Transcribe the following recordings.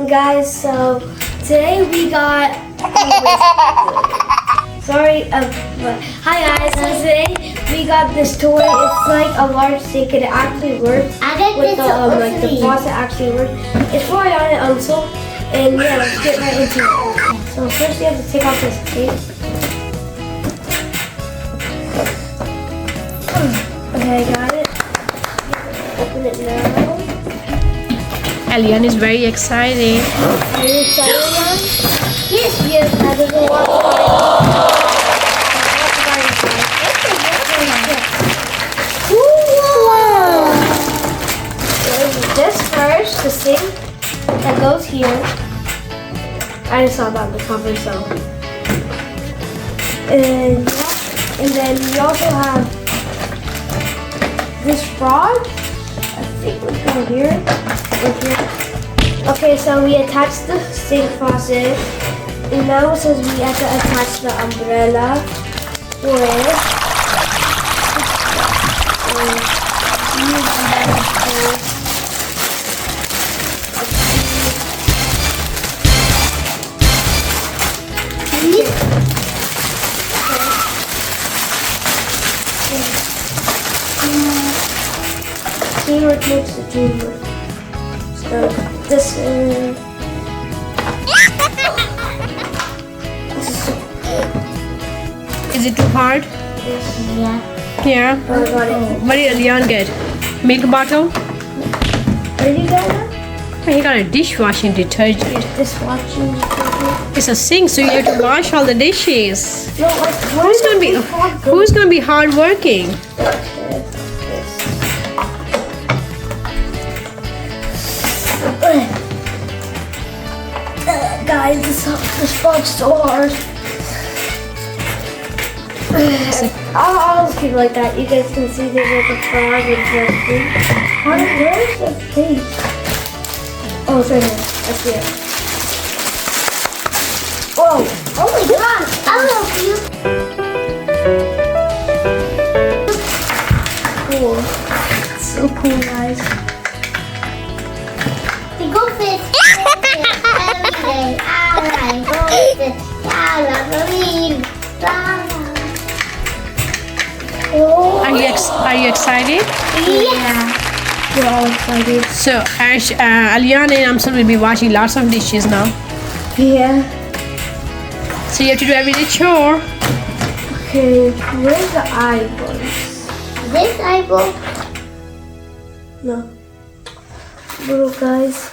Guys, so today we got hi guys, so today we got this toy. It's like a large sink and it actually works. With the faucet actually works. It's for Alyan and Amsal. And yeah, let's get right into it. So first you have to take off this tape. Okay, got it. Open it now. Alyan is very excited. Are you excited, Alyan? Yes, I don't know what. Wow! This first, the sink that goes here. I just saw that on the cover, so. And then we also have this frog. I think we go here. Okay, so we attached the sink faucet, and now it says we have to attach the umbrella with. Teamwork makes the dream work. So this is Is it too hard? yeah. Yeah. Oh, I got it. What did Alyan get? Milk bottle? Where did you get that? He got a dishwashing detergent. Dishwashing detergent. It's a sink, so you have to wash all the dishes. No, like Who's gonna be hardworking? Guys, this frog's so hard. I'll just keep it like that. You guys can see there's like a frog with the thing. Where's the face? Oh, it's right here. I see it. Whoa! Oh my god! I'll help you. Cool. It's so cool, guys. We go fish every day. I go fish. Oh. Are you excited? Yeah. We're all excited. So Alyan and Amsal will be washing lots of dishes now. Yeah. So you have to do every day chore. Okay, where's the eyeballs? This eyeball. No. Little guys.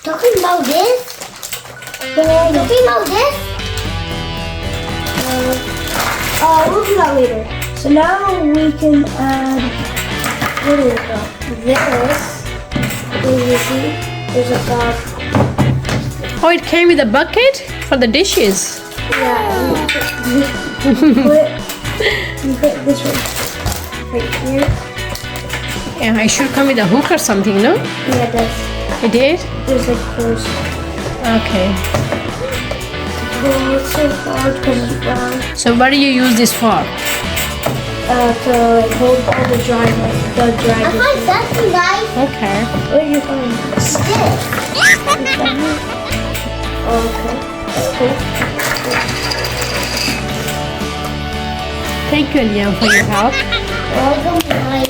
Talking about this? Talking about this? We'll do that later. So now we can add, where did it go? This. As you see, there's a dog. Oh, it came with a bucket for the dishes. Yeah. You put this right here. Yeah, it should come with a hook or something, no? Yeah, it does. It did? There's like hose. Okay. Oh, it's so hard because it's brown. So what do you use this for? To like, hold all the dry I find something, guys. Okay. Where did you find This. Oh, okay. That's cool. Thank you, Alyan, for your help. Welcome, guys.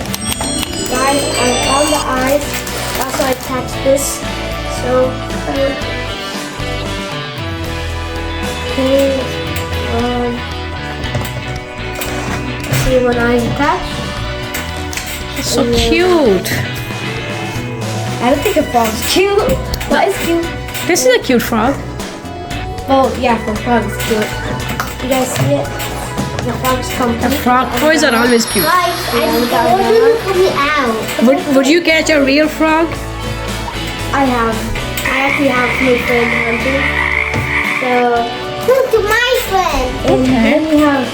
Guys, I found the eyes. Also, I attached this. So, okay. See one eye attached. It's so cute. I don't think a frog's cute. What is cute? This is a cute frog. Oh, yeah, for frogs, cute. You guys see it? The frogs come. The frog toys are always cute. Guys, I want them coming out. Would you get a real frog? I actually have my friend Hunter. So, Look to my friend. and then we have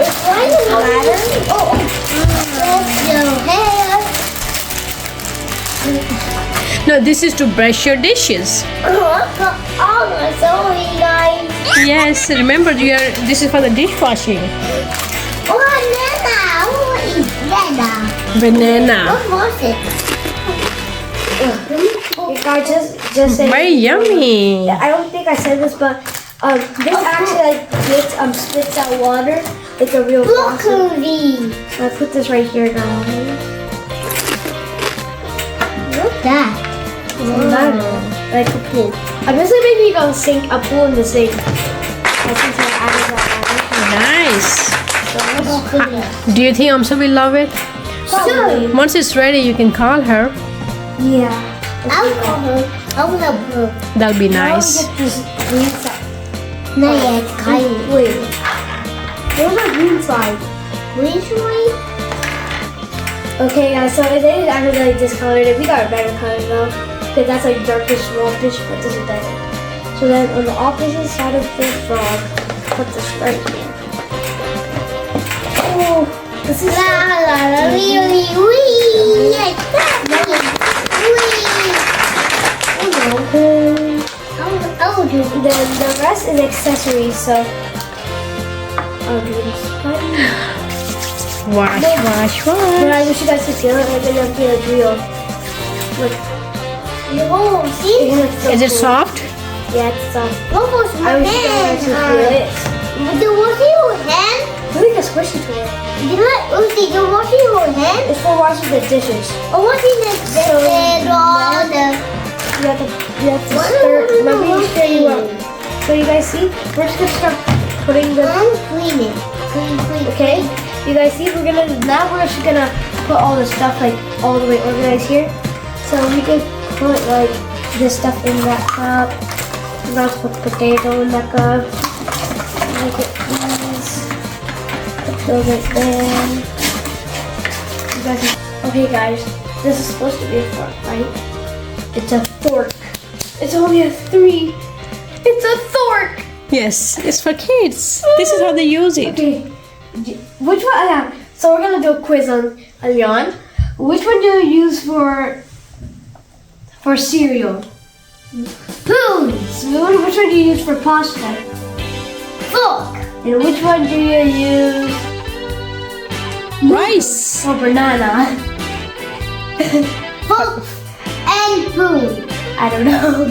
Why is it ladder? Oh, that's your hair. No, this is to brush your dishes. Oh, sorry, guys. Yes, remember this is for the dishwashing. Oh, banana. What is banana? Banana. What was it? You guys just say. Very yummy. I don't think I said this, but this actually like spits out water like a real faucet. Broccoli. So I put this right here, guys. What's that? Like a pool. I'm just like making a sink, a pool in the sink. Since I added that. Nice. Broccoli. Do you think Amsal will love it? Sure. Once it's ready, you can call her. Yeah. I'll call her. I'll help her. That'll be Now we nice. get this green side. Not yet. Wait. Where's the green side? Which way? Okay, guys. So it is actually discolored it. We got a better color though, because that's like darkish, wolfish, but this is better. So then on the opposite side of the frog, put this right here. Oh, this is La la la wee wee wee. Like that. Wee. I'll do it. Then the rest is accessories. So I'll do this. Wash, wash, But wash. I wish you guys could feel it. Like it doesn't feel like real. Look, Oh, see? it looks so Is it cool. soft? Yeah, it's soft. What was my I wish you guys could feel hand? it. The washing your hand? It's like a squishy toy. You're washing your hand? It's for washing the dishes. Or washing the bed or the... You have to What stir. are Let me stir you up. washing? So you guys see? We're just gonna start putting the. Clean it. Clean. Okay. You guys see? We're just gonna put all the stuff like all the way organized here. So we could put like this stuff in that cup. Let's put potato in that cup. Make it nice. Put those right there. You guys. Okay, guys. This is supposed to be a fork, right? It's a fork. It's only a 3. It's a fork. Yes, it's for kids. This is how they use it. Okay. Which one? Yeah. So we're gonna do a quiz on Alyan. Which one do you use for cereal? Spoon. Spoon. Which one do you use for pasta? Fork. And which one do you use Rice. for banana? Fork and spoon. I don't know.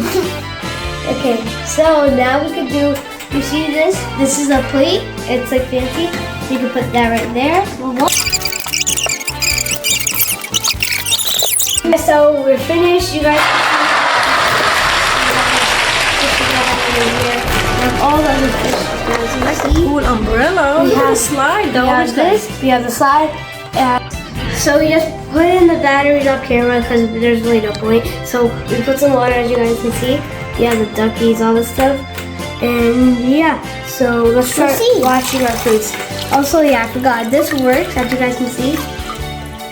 Okay, so now we could do, you see this? This is a plate. It's like fancy. So you can put that right there. So we're finished, you guys. All the other fish. Like a cool umbrella. We have- slide. We have this. We have the slide. So we just put in the batteries off camera because there's really no point. So we put some water, as you guys can see. Yeah, the duckies, all this stuff. And yeah, so let's start washing our face. Also, yeah, I forgot. This works, as you guys can see.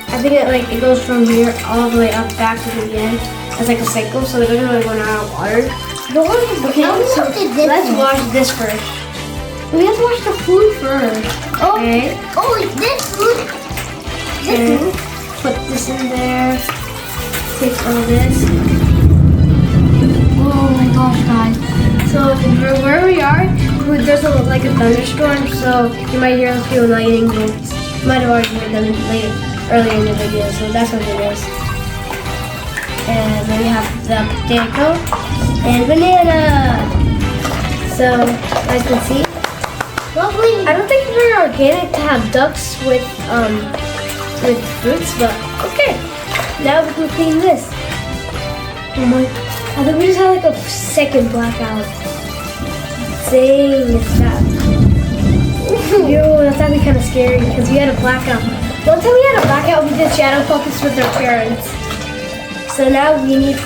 I think it goes from here all the way up back to the end. It's like a cycle, so it doesn't really run out of water. Okay, so let's wash this first. We have to wash the food first. Okay. Oh, this food. And put this in there. Take all this. Oh my gosh, guys. So where we are, there's like a thunderstorm, so you might hear a few lightning bolts. You might have already heard them earlier in the video, so that's what it is. And then we have the potato and banana. So as you can see, I don't think it's very organic to have ducks with fruits, but okay. Now we can clean this. Oh my! I think we just had like a second blackout. Dang, it's that. Yo, that's actually kind of scary because we had a blackout. One time we had a blackout, we did shadow puppets with our parents. So now we need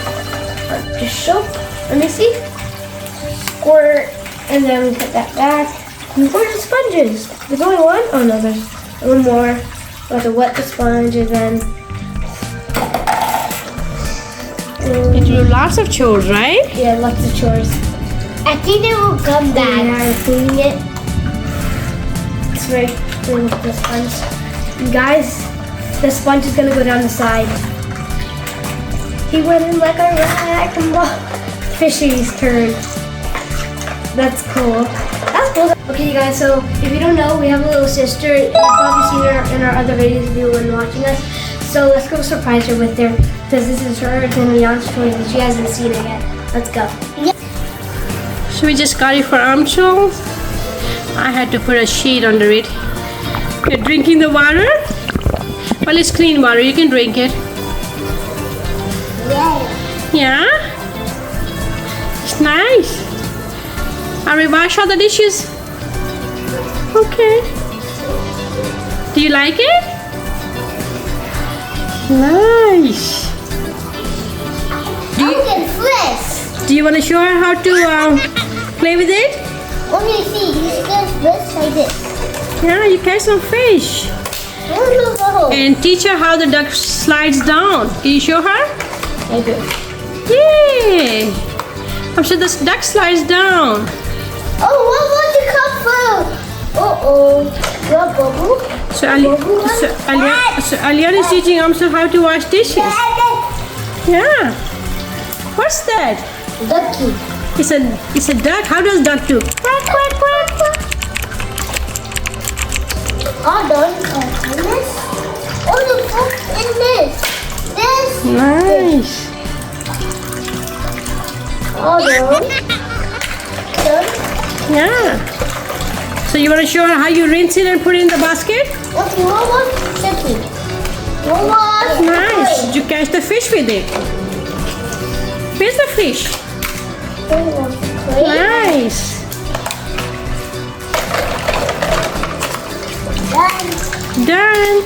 our dish soap. Let me see. Squirt, and then we put that back. Where's the sponges? There's only one? Oh no, there's one more. We have to wet the sponge and then. You do lots of chores, right? Yeah, lots of chores. I think they will come back. Yeah, cleaning it. It's very clean with the sponge. And guys, the sponge is gonna go down the side. He went in like a rat. Fishy's turn. That's cool. That's cool. Okay, you guys, so if you don't know, we have a little sister. You've probably seen her in our other videos if you've been watching us. So let's go surprise her with her because this is hers and Leon's toy and she hasn't seen it yet. Let's go. So we just got it for Amsal. I had to put a sheet under it. You're drinking the water? Well, it's clean water. You can drink it. Yeah? It's nice. Are we wash all the dishes? Okay. Do you like it? Nice. Do you want to show her how to play with it? Let me see. You can fish like this. Yeah, you catch some fish. And teach her how the duck slides down. Can you show her? I do. Yay! I'm sure this duck slides down. Oh, what was the cup for? What bubble? So Alyan is teaching Amsal how to wash dishes. Yeah. What's that? Ducky. It's a duck. How does duck do? Quack, quack, quack, quack. All done. This. Oh, the foot in this. This. Nice. All done. Done. Yeah. So you want to show her how you rinse it and put it in the basket? Okay, one more chicken. One more. Nice. Did you catch the fish with it? Where's the fish? Nice. Done.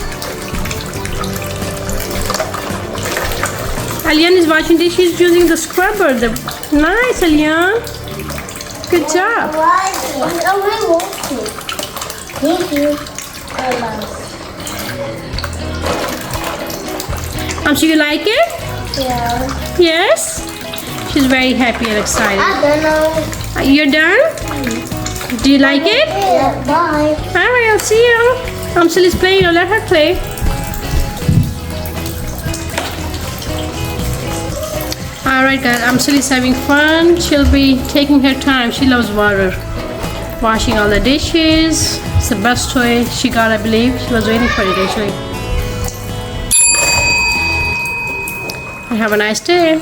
Alyan is washing dishes using the scrubber. Nice, Alyan. Good job. Thank you. So you like it? Yeah. Yes? She's very happy and excited. I don't know. You're done? Do you like it? Yeah, bye. Alright, I'll see you. Amsal is playing. I'll let her play. Alright guys, Amsal is having fun. She'll be taking her time. She loves water. Washing all the dishes. It's the best toy she got, I believe. She was waiting for it actually. Have a nice day.